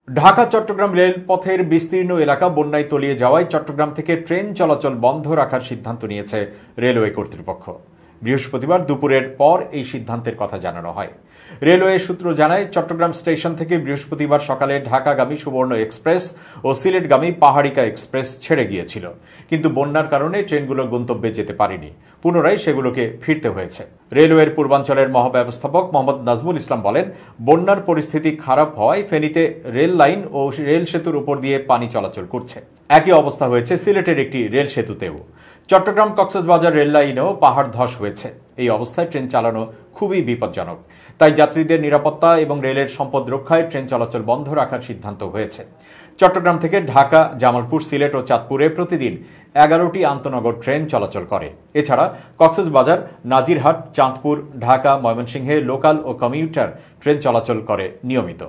ঢাকা চট্টগ্রাম রেলপথের বিস্তীর্ণ এলাকা বন্যায় তলিয়ে যাওয়ায় চট্টগ্রাম থেকে ট্রেন চলাচল বন্ধ রাখার সিদ্ধান্ত নিয়েছে রেলওয়ে কর্তৃপক্ষ। বৃহস্পতিবার দুপুরের পর এই সিদ্ধান্তের কথা জানানো হয়। রেলওয়ে সূত্র জানায়, চট্টগ্রাম স্টেশন থেকে বৃহস্পতিবার সকালে ঢাকাগামী সুবর্ণ এক্সপ্রেস ও সিলেটগামী পাহাড়িকা এক্সপ্রেস ছেড়ে গিয়েছিল, কিন্তু বন্যার কারণে ট্রেনগুলো গন্তব্যে যেতে পারেনি। পুনরায় সেগুলোকে ফিরতে হয়েছে। রেলওয়ের পূর্বাঞ্চলের মহাব্যবস্থাপক মোহাম্মদ নাজমুল ইসলাম বলেন, বন্যার পরিস্থিতি খারাপ হওয়ায় ফেনীতে রেল লাইন ও রেল সেতুর উপর দিয়ে পানি চলাচল করছে। একই অবস্থা হয়েছে সিলেটের একটি রেল সেতুতেও। চট্টগ্রাম কক্সবাজার রেল লাইনেও পাহাড় ধস হয়েছে। এই অবস্থায় ট্রেন চালানো খুবই বিপজ্জনক। তাই যাত্রীদের নিরাপত্তা এবং রেলের সম্পদ রক্ষায় ট্রেন চলাচল বন্ধ রাখার সিদ্ধান্ত হয়েছে। চট্টগ্রাম থেকে ঢাকা, জামালপুর, সিলেট ও চাঁদপুরে প্রতিদিন 11টি আন্তনগর ট্রেন চলাচল করে। এছাড়া কক্সবাজার, নাজিরহাট, চাঁদপুর, ঢাকা, ময়মনসিংহে লোকাল ও কমিউটার ট্রেন চলাচল করে নিয়মিত।